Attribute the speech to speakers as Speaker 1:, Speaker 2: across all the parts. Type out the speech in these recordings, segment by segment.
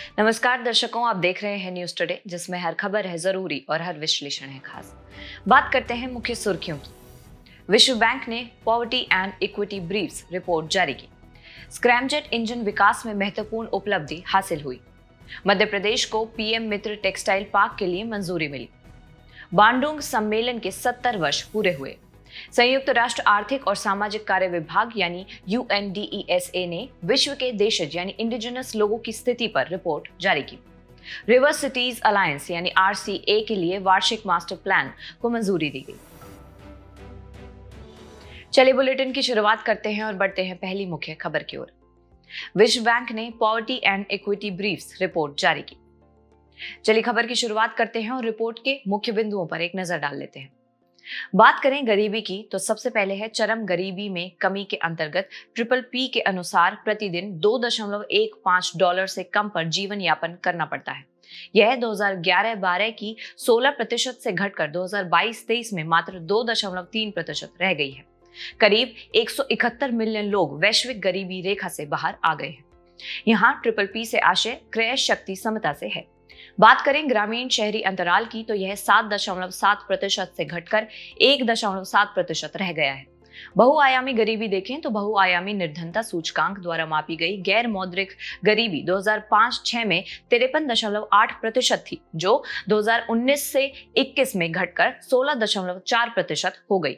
Speaker 1: नमस्कार दर्शकों, आप देख रहे हैं न्यूज टुडे, जिसमें हर खबर है जरूरी और हर विश्लेषण है खास। बात करते हैं मुख्य सुर्खियों की। विश्व बैंक ने poverty and equity briefs report जारी की। स्क्रैमजेट इंजन विकास में महत्वपूर्ण उपलब्धि हासिल हुई। मध्य प्रदेश को पीएम मित्र टेक्सटाइल पार्क के लिए मंजूरी मिली। बांडुंग सम्मेलन के 70 वर्ष पूरे हुए। संयुक्त राष्ट्र आर्थिक और सामाजिक कार्य विभाग यानी UNDESA ने विश्व के देशज यानी इंडिजिनस लोगों की स्थिति पर रिपोर्ट जारी की। रिवर सिटीज अलायंस यानी RCA के लिए वार्षिक मास्टर प्लान को मंजूरी दी गई। चलिए बुलेटिन की शुरुआत करते हैं और बढ़ते हैं पहली मुख्य खबर की ओर। विश्व बैंक ने poverty and equity briefs report जारी की। चलिए खबर की शुरुआत करते हैं और रिपोर्ट के मुख्य बिंदुओं पर एक नजर डाल लेते हैं। बात करें गरीबी की तो सबसे पहले है चरम गरीबी में कमी के अंतर्गत PPP के अनुसार प्रतिदिन $2.15 से कम पर जीवन यापन करना पड़ता है। यह 2011-12 की 16% से घटकर 2022-23 में मात्र 2.3% रह गई है। करीब 171 मिलियन लोग वैश्विक गरीबी रेखा से बाहर आ गए हैं। यहाँ PPP से आशय क्रय शक्ति समता से है। बात करें ग्रामीण शहरी अंतराल की तो यह 7.7% से घटकर 1.7% रह गया है। बहुआयामी गरीबी देखें तो बहुआयामी निर्धनता सूचकांक द्वारा मापी गई गैर मौद्रिक गरीबी 2005-06 में 53.8% थी, जो 2019 से 21 में घटकर 16.4% हो गई।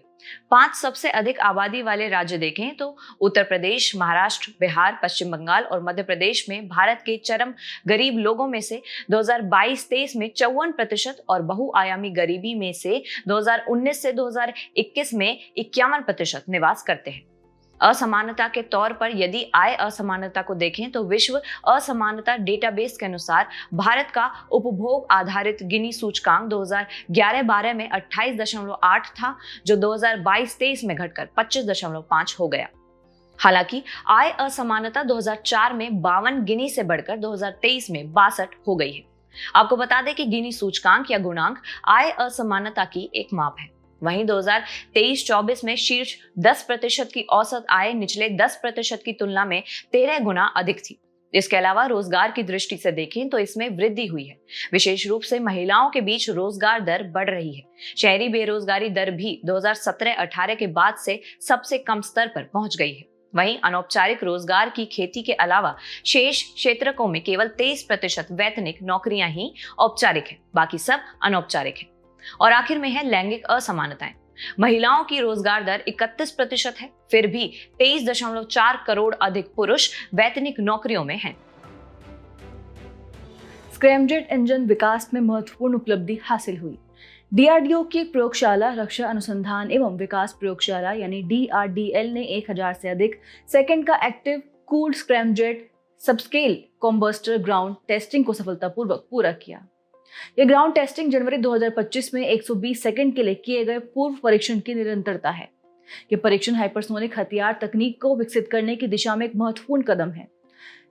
Speaker 1: 5 सबसे अधिक आबादी वाले राज्य देखें तो उत्तर प्रदेश, महाराष्ट्र, बिहार, पश्चिम बंगाल और मध्य प्रदेश में भारत के चरम गरीब लोगों में से 2022-23 में 54% और बहुआयामी गरीबी में से 2019 से 2021 में 51% निवास करते हैं। असमानता के तौर पर यदि आय असमानता को देखें तो विश्व असमानता डेटाबेस के अनुसार भारत का उपभोग आधारित गिनी सूचकांक 2011-12 में 28.8 था, जो 2022-23 में घटकर 25.5 हो गया। हालांकि आय असमानता 2004 में 52 गिनी से बढ़कर 2023 में 62 हो गई है। आपको बता दें कि गिनी सूचकांक या गुणांक आय असमानता की एक माप है। वहीं 2023-24 में शीर्ष 10% की औसत आय निचले 10% की तुलना में 13 गुना अधिक थी। इसके अलावा रोजगार की दृष्टि से देखें तो इसमें वृद्धि हुई है। विशेष रूप से महिलाओं के बीच रोजगार दर बढ़ रही है। शहरी बेरोजगारी दर भी 2017-18 के बाद से सबसे कम स्तर पर पहुंच गई है। वहीं अनौपचारिक रोजगार की खेती के अलावा शेष क्षेत्रकों में केवल 23% वैतनिक नौकरियां ही औपचारिक है, बाकी सब अनौपचारिक है। और आखिर में है लैंगिक असमानताएं। महिलाओं की रोजगार दर 31% है, फिर भी 23.4 करोड़ अधिक पुरुष वैतनिक नौकरियों में हैं।
Speaker 2: स्क्रैमजेट इंजन विकास में महत्वपूर्ण उपलब्धि हासिल हुई। DRDO की प्रयोगशाला रक्षा अनुसंधान एवं विकास प्रयोगशाला यानी DRDL ने 1000 से अधिक सेकंड का active cooled scramjet subscale combustor ground testing को सफलतापूर्वक पूरा किया। यह ग्राउंड टेस्टिंग जनवरी 2025 में 120 सेकंड के लिए किए गए पूर्व परीक्षण की निरंतरता है। यह परीक्षण हाइपरसोनिक हथियार तकनीक को विकसित करने की दिशा में एक महत्वपूर्ण कदम है।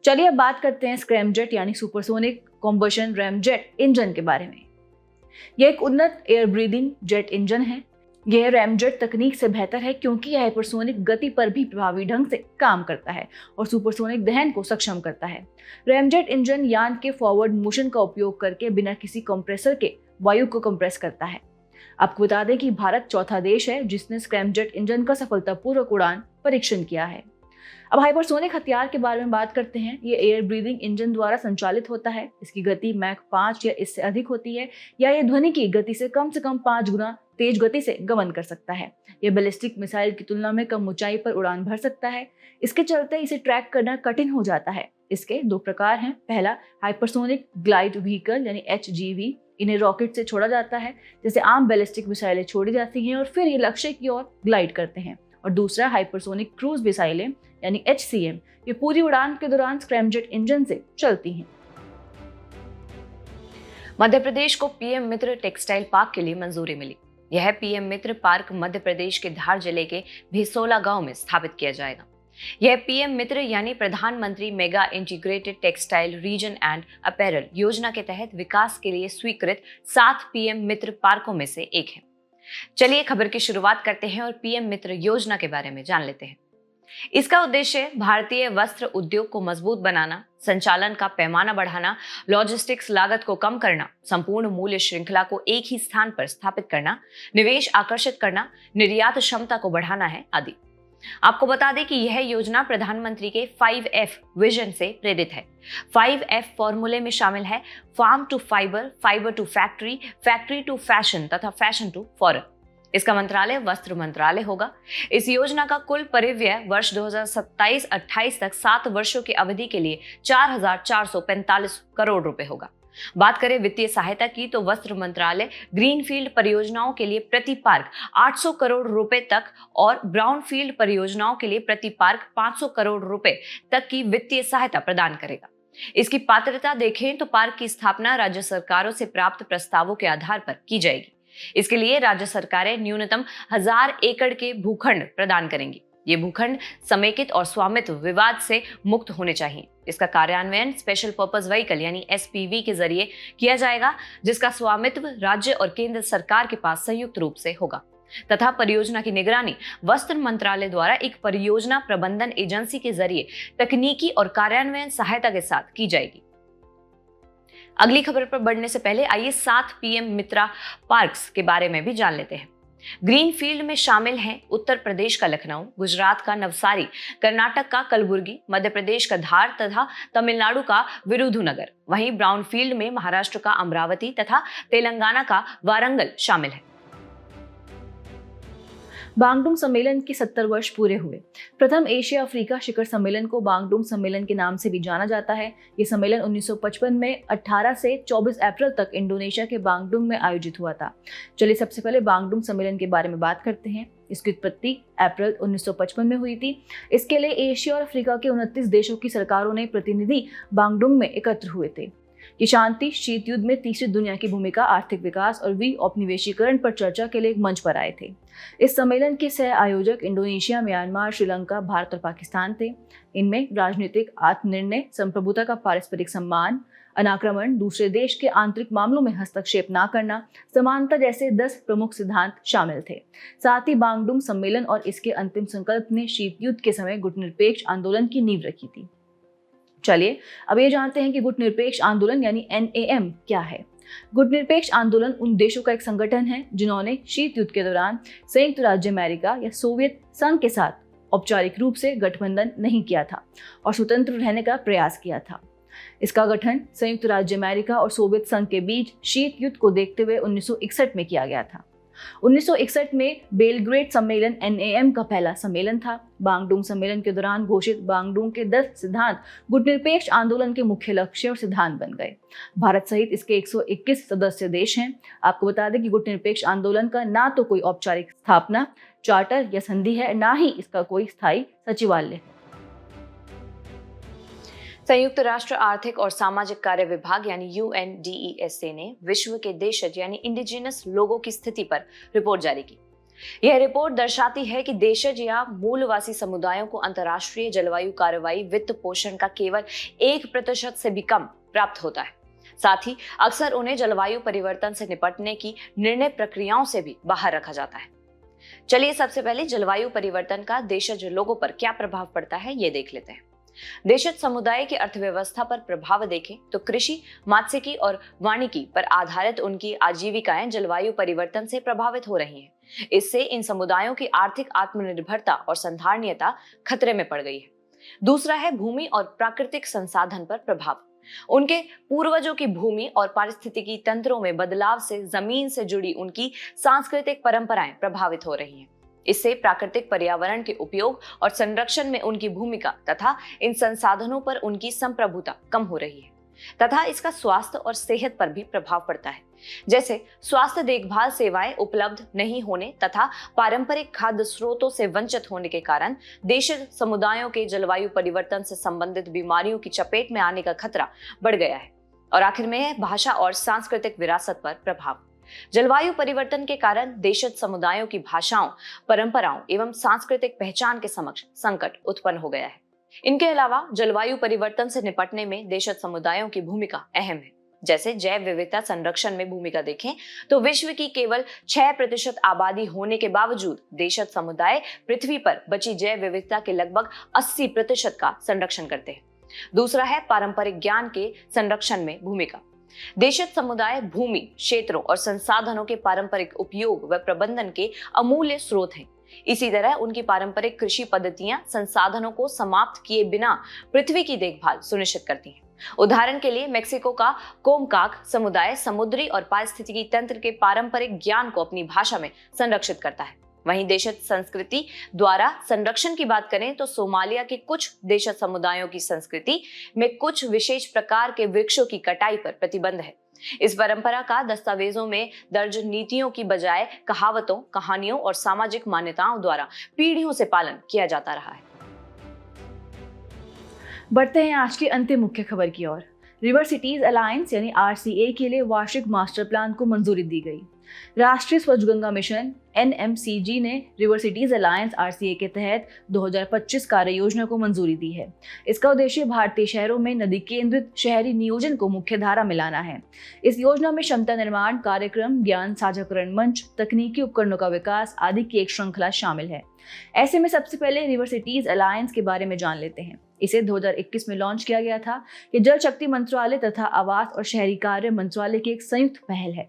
Speaker 2: चलिए अब बात करते हैं स्क्रैमजेट यानी सुपरसोनिक कॉम्बशन रैमजेट इंजन के बारे में। यह एक उन्नत एयर ब्रीदिंग जेट इंजन है। यह रैमजेट तकनीक से बेहतर है क्योंकि यह हाइपरसोनिक गति पर भी प्रभावी ढंग से काम करता है और सुपरसोनिक दहन को सक्षम करता है। रैमजेट इंजन यान के फॉरवर्ड मोशन का उपयोग करके बिना किसी कंप्रेसर के वायु को कंप्रेस करता है। आपको बता दें कि भारत चौथा देश है जिसने स्क्रैमजेट इंजन का सफलतापूर्वक उड़ान परीक्षण किया है। अब हाइपरसोनिक हथियार के बारे में बात करते हैं। ये एयर ब्रीदिंग इंजन द्वारा संचालित होता है। इसकी गति मैक 5 या इससे अधिक होती है, या ये ध्वनि की गति से कम 5 गुना तेज गति से गमन कर सकता है। यह बैलिस्टिक मिसाइल की तुलना में कम ऊंचाई पर उड़ान भर सकता है। इसके चलते इसे ट्रैक करना कठिन हो जाता है। इसके 2 प्रकार हैं। पहला हाइपरसोनिक ग्लाइड व्हीकल यानी HGV। इन्हें रॉकेट से छोड़ा जाता है, जैसे आम बैलिस्टिक मिसाइलें छोड़ी जाती हैं और फिर ये लक्ष्य की ओर ग्लाइड करते हैं। और दूसरा हाइपरसोनिक क्रूज मिसाइलें यानी HCM। ये पूरी उड़ान के दौरान स्क्रैमजेट इंजन से चलती हैं।
Speaker 1: मध्य प्रदेश को पीएम मित्र टेक्सटाइल पार्क के लिए मंजूरी मिली। यह पीएम मित्र पार्क मध्य प्रदेश के धार जिले के भेसोला गांव में स्थापित किया जाएगा। यह पीएम मित्र यानी प्रधानमंत्री mega integrated textile reason and apparel योजना के तहत विकास के लिए स्वीकृत 7 पीएम मित्र पार्कों में से एक है। चलिए खबर की शुरुआत करते हैं और पीएम मित्र योजना के बारे में जान लेते हैं। इसका उद्देश्य भारतीय वस्त्र उद्योग को मजबूत बनाना, संचालन का पैमाना बढ़ाना, लॉजिस्टिक्स लागत को कम करना, संपूर्ण मूल्य श्रृंखला को एक ही स्थान पर स्थापित करना, निवेश आकर्षित करना, निर्यात क्षमता को बढ़ाना है आदि। आपको बता दें कि यह योजना प्रधानमंत्री के 5F विजन से प्रेरित है। 5F फॉर्मूले में शामिल है farm to fibre, fibre to factory, factory to fashion तथा फैशन टू फॉरेन। इसका मंत्रालय वस्त्र मंत्रालय होगा। इस योजना का कुल परिव्यय वर्ष 2027-28 तक 7 वर्षों की अवधि के लिए 4,445 करोड़ रुपए होगा। बात करें वित्तीय सहायता की तो वस्त्र मंत्रालय ग्रीनफील्ड परियोजनाओं के लिए प्रति पार्क 800 करोड़ रुपए तक और ब्राउनफील्ड परियोजनाओं के लिए प्रति पार्क 500 करोड़ रुपए तक की वित्तीय सहायता प्रदान करेगा। इसकी पात्रता देखें तो पार्क की स्थापना राज्य सरकारों से प्राप्त प्रस्तावों के आधार पर की जाएगी। इसके लिए राज्य सरकारें न्यूनतम 1000 एकड़ के भूखंड प्रदान करेंगी। ये भूखंड समेकित और स्वामित्व विवाद से मुक्त होने चाहिए। इसका कार्यान्वयन स्पेशल पर्पस व्हीकल यानी SPV के जरिए किया जाएगा, जिसका स्वामित्व राज्य और केंद्र सरकार के पास संयुक्त रूप से होगा तथा परियोजना की निगरानी वस्त्र मंत्रालय द्वारा एक परियोजना प्रबंधन एजेंसी के जरिए तकनीकी और कार्यान्वयन सहायता के साथ की जाएगी। अगली खबर पर बढ़ने से पहले आइए 7 PM मित्रा पार्क्स के बारे में भी जान लेते हैं। ग्रीनफील्ड में शामिल हैं उत्तर प्रदेश का लखनऊ, गुजरात का नवसारी, कर्नाटक का कलबुर्गी, मध्य प्रदेश का धार तथा तमिलनाडु का विरुधुनगर। वहीं ब्राउनफील्ड में महाराष्ट्र का अमरावती तथा तेलंगाना का वारंगल शामिल है।
Speaker 2: बांगडुंग सम्मेलन के 70 वर्ष पूरे हुए। प्रथम एशिया अफ्रीका शिखर सम्मेलन को बांगडुंग सम्मेलन के नाम से भी जाना जाता है। ये सम्मेलन 1955 में 18 से 24 अप्रैल तक इंडोनेशिया के बांगडुंग में आयोजित हुआ था। चलिए सबसे पहले बांगडुंग सम्मेलन के बारे में बात करते हैं। इसकी उत्पत्ति अप्रैल 1955 में हुई थी। इसके लिए एशिया और अफ्रीका के 29 देशों की सरकारों ने प्रतिनिधि बांगडुंग में एकत्र हुए थे। ये शांति शीत युद्ध में तीसरी दुनिया की भूमिका, आर्थिक विकास और विऔपनिवेशीकरण पर चर्चा के लिए एक मंच पर आए थे। इस सम्मेलन के सह आयोजक इंडोनेशिया, म्यांमार, श्रीलंका, भारत और पाकिस्तान थे। इनमें राजनीतिक आत्मनिर्णय, संप्रभुता का पारस्परिक सम्मान, अनाक्रमण, दूसरे देश के आंतरिक मामलों में हस्तक्षेप न करना, समानता जैसे 10 प्रमुख सिद्धांत शामिल थे। साथ ही बांगडुंग सम्मेलन और इसके अंतिम संकल्प ने शीत युद्ध के समय गुटनिरपेक्ष आंदोलन की नींव रखी थी। चलिए अब ये जानते हैं कि गुटनिरपेक्ष आंदोलन यानी NAM क्या है। गुटनिरपेक्ष आंदोलन उन देशों का एक संगठन है जिन्होंने शीत युद्ध के दौरान संयुक्त राज्य अमेरिका या सोवियत संघ के साथ औपचारिक रूप से गठबंधन नहीं किया था और स्वतंत्र रहने का प्रयास किया था। इसका गठन संयुक्त राज्य अमेरिका और सोवियत संघ के बीच शीत युद्ध को देखते हुए 1961 में किया गया था। 1961 में बेलग्रेड सम्मेलन NAM का पहला सम्मेलन था। बांगडुंग सम्मेलन के दौरान घोषित बांगडुंग के 10 सिद्धांत गुटनिरपेक्ष आंदोलन के मुख्य लक्ष्य और सिद्धांत बन गए। भारत सहित इसके 121 सदस्य देश हैं। आपको बता दें कि गुटनिरपेक्ष आंदोलन का ना तो कोई औपचारिक स्थापना, चार्टर या संधि है, ना ही इसका कोई स्थायी सचिवालय है।
Speaker 1: संयुक्त राष्ट्र आर्थिक और सामाजिक कार्य विभाग यानी UNDESA ने विश्व के देशज यानी इंडिजिनस लोगों की स्थिति पर रिपोर्ट जारी की। यह रिपोर्ट दर्शाती है कि देशज या मूलवासी समुदायों को अंतर्राष्ट्रीय जलवायु कार्रवाई वित्त पोषण का केवल 1% से भी कम प्राप्त होता है। साथ ही अक्सर उन्हें जलवायु परिवर्तन से निपटने की निर्णय प्रक्रियाओं से भी बाहर रखा जाता है। चलिए सबसे पहले जलवायु परिवर्तन का देशज लोगों पर क्या प्रभाव पड़ता है ये देख लेते हैं। देशज समुदाय की अर्थव्यवस्था पर प्रभाव देखें तो कृषि, मात्स्यिकी और वानिकी पर आधारित उनकी आजीविकाएं जलवायु परिवर्तन से प्रभावित हो रही हैं। इससे इन समुदायों की आर्थिक आत्मनिर्भरता और संधारणीयता खतरे में पड़ गई है। दूसरा है भूमि और प्राकृतिक संसाधन पर प्रभाव। उनके पूर्वजों की भूमि और पारिस्थितिकी तंत्रों में बदलाव से जमीन से जुड़ी उनकी सांस्कृतिक परंपराएं प्रभावित हो रही हैं। इससे प्राकृतिक पर्यावरण के उपयोग और संरक्षण में उनकी भूमिका तथा इन संसाधनों पर उनकी संप्रभुता कम हो रही है तथा इसका स्वास्थ्य और सेहत पर भी प्रभाव पड़ता है। जैसे स्वास्थ्य देखभाल सेवाएं उपलब्ध नहीं होने तथा पारंपरिक खाद्य स्रोतों से वंचित होने के कारण देशज समुदायों के जलवायु परिवर्तन से संबंधित बीमारियों की चपेट में आने का खतरा बढ़ गया है। और आखिर में है भाषा और सांस्कृतिक विरासत पर प्रभाव। जलवायु परिवर्तन के कारण देशज समुदायों की भाषाओं, परंपराओं एवं सांस्कृतिक पहचान के समक्ष संकट उत्पन्न हो गया है। इनके अलावा जलवायु परिवर्तन से निपटने में देशज समुदायों की भूमिका अहम है। जैसे जैव विविधता संरक्षण में भूमिका देखें तो विश्व की केवल 6% आबादी होने के बावजूद देशज समुदाय पृथ्वी पर बची जैव विविधता के लगभग 80% का संरक्षण करते हैं। दूसरा है पारंपरिक ज्ञान के संरक्षण में भूमिका। देशज समुदाय भूमि, क्षेत्रों और संसाधनों के पारंपरिक उपयोग व प्रबंधन के अमूल्य स्रोत हैं। इसी तरह उनकी पारंपरिक कृषि पद्धतियां संसाधनों को समाप्त किए बिना पृथ्वी की देखभाल सुनिश्चित करती हैं। उदाहरण के लिए मेक्सिको का कोमकाक समुदाय समुद्री और पारिस्थितिकी तंत्र के पारंपरिक ज्ञान को अपनी भाषा में संरक्षित करता है। वहीं देशज संस्कृति द्वारा संरक्षण की बात करें तो सोमालिया के कुछ देशज समुदायों की संस्कृति में कुछ विशेष प्रकार के वृक्षों की कटाई पर प्रतिबंध है। इस परंपरा का दस्तावेजों में दर्ज नीतियों की बजाय कहावतों, कहानियों और सामाजिक मान्यताओं द्वारा पीढ़ियों से पालन किया जाता रहा है।
Speaker 2: बढ़ते हैं आज की अंतिम मुख्य खबर की ओर। रिवर सिटीज अलायंस यानी RCA के लिए वार्षिक मास्टर प्लान को मंजूरी दी गई। राष्ट्रीय स्वच्छ गंगा मिशन NMCG ने रिवर सिटीज अलायंस RCA के तहत 2025 कार्य योजना को मंजूरी दी है। इसका उद्देश्य भारतीय शहरों में नदी केंद्रित शहरी नियोजन को मुख्य धारा में लाना है। इस योजना में क्षमता निर्माण कार्यक्रम, ज्ञान साझाकरण मंच, तकनीकी उपकरणों का विकास आदि की एक श्रृंखला शामिल है। ऐसे में सबसे पहले रिवर सिटीज अलायंस के बारे में जान लेते हैं। इसे 2021 में लॉन्च किया गया था। ये जल शक्ति मंत्रालय तथा आवास और शहरी कार्य मंत्रालय की एक संयुक्त पहल है।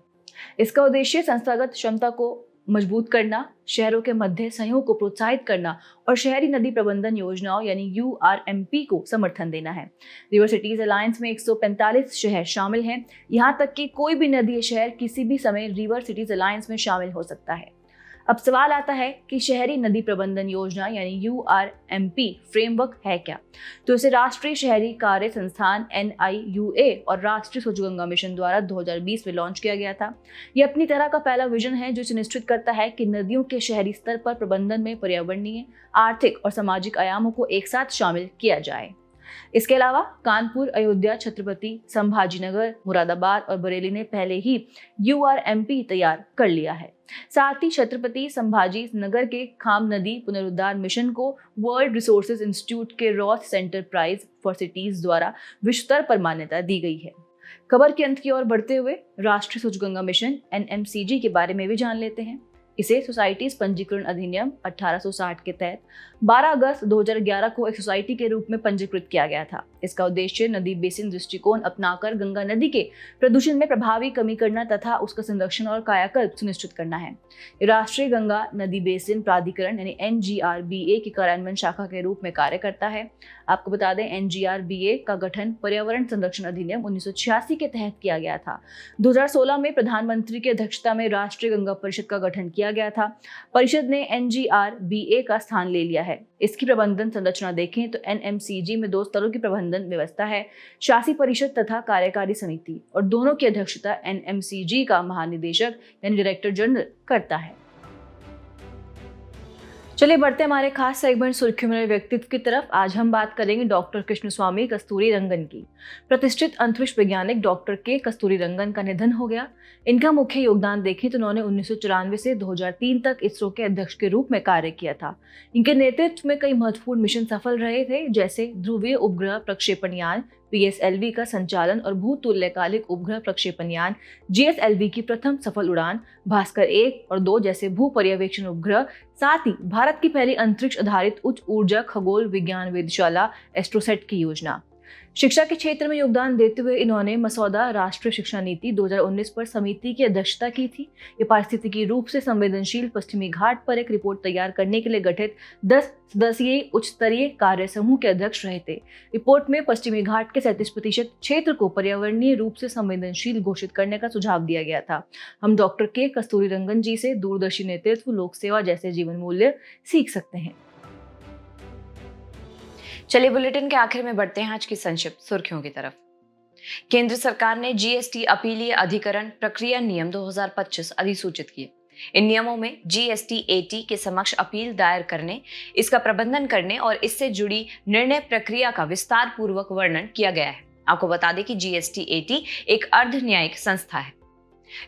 Speaker 2: इसका उद्देश्य संस्थागत क्षमता को मजबूत करना, शहरों के मध्य सहयोग को प्रोत्साहित करना और शहरी नदी प्रबंधन योजनाओं यानी URMP को समर्थन देना है। रिवर सिटीज अलायंस में 145 शहर शामिल हैं। यहाँ तक कि कोई भी नदी शहर किसी भी समय रिवर सिटीज अलायंस में शामिल हो सकता है। अब सवाल आता है कि शहरी नदी प्रबंधन योजना यानी URMP फ्रेमवर्क है क्या? तो इसे राष्ट्रीय शहरी कार्य संस्थान NIUA और राष्ट्रीय स्वच्छ गंगा मिशन द्वारा 2020 में लॉन्च किया गया था। यह अपनी तरह का पहला विजन है जो सुनिश्चित करता है कि नदियों के शहरी स्तर पर प्रबंधन में पर्यावरणीय, आर्थिक और सामाजिक आयामों को एक साथ शामिल किया जाए। इसके अलावा कानपुर, अयोध्या, छत्रपति संभाजीनगर, मुरादाबाद और बरेली ने पहले ही URMP तैयार कर लिया है। साथ ही छत्रपति संभाजी नगर के खाम नदी पुनरुद्धार मिशन को वर्ल्ड रिसोर्सेज इंस्टीट्यूट के Ross Center Prize for Cities द्वारा विश्व स्तर पर मान्यता दी गई है। खबर के अंत की ओर बढ़ते हुए राष्ट्रीय स्वच्छ गंगा मिशन NMCG के बारे में भी जान लेते हैं। इसे सोसाइटीज पंजीकरण अधिनियम 1860 के तहत 12 अगस्त 2011 को एक सोसाइटी के रूप में पंजीकृत किया गया था। इसका उद्देश्य नदी बेसिन दृष्टिकोण अपनाकर गंगा नदी के प्रदूषण में प्रभावी कमी करना तथा उसका संरक्षण और कायाकल्प सुनिश्चित करना है। राष्ट्रीय गंगा नदी बेसिन प्राधिकरण यानी NGRBA की कार्यान्वयन शाखा के रूप में कार्य करता है। आपको बता दें, NGRBA का गठन पर्यावरण संरक्षण अधिनियम 1986 के तहत किया गया था। 2016 में प्रधानमंत्री की अध्यक्षता में राष्ट्रीय गंगा परिषद का गठन किया गया था। परिषद ने NGRBA का स्थान ले लिया है। इसकी प्रबंधन संरचना देखें तो NMCG में 2 स्तरों की प्रबंधन व्यवस्था है, शासी परिषद तथा कार्यकारी समिति, और दोनों की अध्यक्षता NMCG का महानिदेशक यानी डायरेक्टर जनरल करता है। चलिए बढ़ते हमारे खास सेगमेंट सुर्खियों में व्यक्तित्व की तरफ। आज हम बात करेंगे डॉक्टर कृष्णस्वामी कस्तूरीरंगन की। प्रतिष्ठित अंतरिक्ष वैज्ञानिक डॉक्टर के कस्तूरीरंगन का निधन हो गया। इनका मुख्य योगदान देखें तो उन्होंने 1994 से 2003 तक इसरो के अध्यक्ष के रूप में कार्य किया था। इनके नेतृत्व में कई महत्वपूर्ण मिशन सफल रहे थे, जैसे ध्रुवीय उपग्रह प्रक्षेपण यान PSLV का संचालन और भूतुल्यकालिक उपग्रह प्रक्षेपण यान GSLV की प्रथम सफल उड़ान, भास्कर 1 और 2 जैसे भू पर्यवेक्षण उपग्रह, साथ ही भारत की पहली अंतरिक्ष आधारित उच्च ऊर्जा खगोल विज्ञान वेधशाला एस्ट्रोसेट की योजना। शिक्षा के क्षेत्र में योगदान देते हुए इन्होंने मसौदा राष्ट्रीय शिक्षा नीति 2019 पर समिति की अध्यक्षता की थी। ये पारिस्थितिकी रूप से संवेदनशील पश्चिमी घाट पर एक रिपोर्ट तैयार करने के लिए गठित 10 सदस्यीय उच्च स्तरीय कार्य समूह के अध्यक्ष रहे थे। रिपोर्ट में पश्चिमी घाट के 37% क्षेत्र को पर्यावरणीय रूप से संवेदनशील घोषित करने का सुझाव दिया गया था। हम डॉक्टर के कस्तूरीरंगन जी से दूरदर्शी नेतृत्व, लोक सेवा जैसे जीवन मूल्य सीख सकते हैं।
Speaker 1: चलिए बुलेटिन के आखिर में बढ़ते हैं आज की संक्षिप्त सुर्खियों की तरफ। केंद्र सरकार ने GST अपीलीय अधिकरण प्रक्रिया नियम 2025 अधिसूचित किए। इन नियमों में GST-AT के समक्ष अपील दायर करने, इसका प्रबंधन करने और इससे जुड़ी निर्णय प्रक्रिया का विस्तार पूर्वक वर्णन किया गया है। आपको बता दें कि GST-AT एक अर्ध न्यायिक संस्था है।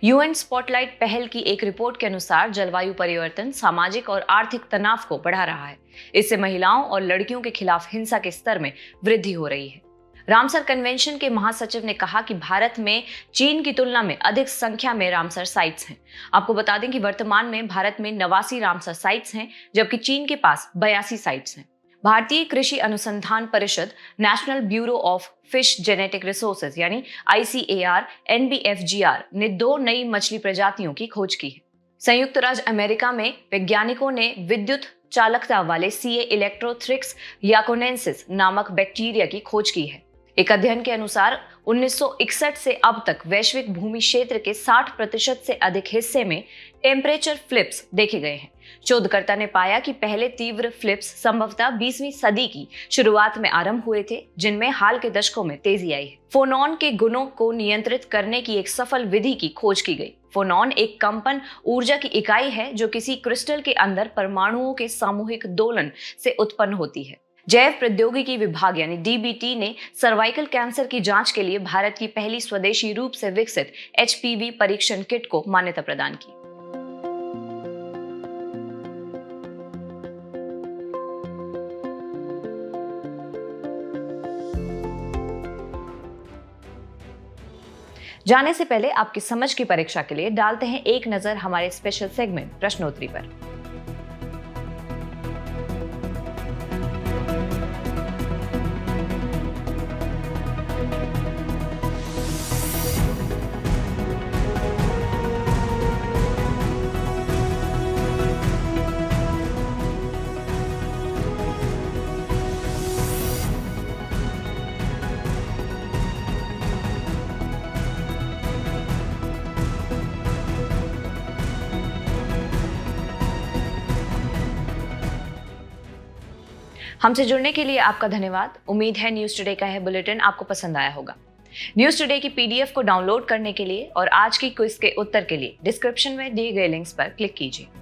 Speaker 1: UN स्पॉटलाइट पहल की एक रिपोर्ट के अनुसार जलवायु परिवर्तन सामाजिक और आर्थिक तनाव को बढ़ा रहा है। इससे महिलाओं और लड़कियों के खिलाफ हिंसा के स्तर में वृद्धि हो रही है। रामसर कन्वेंशन के महासचिव ने कहा कि भारत में चीन की तुलना में अधिक संख्या में रामसर साइट्स हैं। आपको बता दें कि वर्तमान में भारत में 89 रामसर साइट्स हैं, जबकि चीन के पास 82 साइट्स हैं। भारतीय कृषि अनुसंधान परिषद, national bureau of fish genetic resources यानी ICAR, NBFGR ने 2 नई मछली प्रजातियों की खोज की है। संयुक्त राज्य अमेरिका में वैज्ञानिकों ने विद्युत चालकता वाले CA इलेक्ट्रोथ्रिक्स याकोनेंसिस नामक बैक्टीरिया की खोज की है। एक अध्ययन के अनुसार 1961 से अब तक वैश्विक भूमि क्षेत्र के 60% से अधिक हिस्से में टेम्परेचर फ्लिप्स देखे गए हैं। शोधकर्ता ने पाया कि पहले तीव्र फ्लिप्स संभवतः 20वीं सदी की शुरुआत में आरंभ हुए थे, जिनमें हाल के दशकों में तेजी आई है। फोनॉन के गुणों को नियंत्रित करने की एक सफल विधि की खोज की गई। फोनॉन एक कंपन ऊर्जा की इकाई है जो किसी क्रिस्टल के अंदर परमाणुओं के सामूहिक दोलन से उत्पन्न होती है। जैव प्रौद्योगिकी विभाग यानी DBT ने सर्वाइकल कैंसर की जांच के लिए भारत की पहली स्वदेशी रूप से विकसित HPV परीक्षण किट को मान्यता प्रदान की। जाने से पहले आपकी समझ की परीक्षा के लिए डालते हैं एक नजर हमारे स्पेशल सेगमेंट प्रश्नोत्तरी पर। हमसे जुड़ने के लिए आपका धन्यवाद। उम्मीद है न्यूज टुडे का यह बुलेटिन आपको पसंद आया होगा। न्यूज टुडे की PDF को डाउनलोड करने के लिए और आज की क्विज के उत्तर के लिए डिस्क्रिप्शन में दिए गए लिंक्स पर क्लिक कीजिए।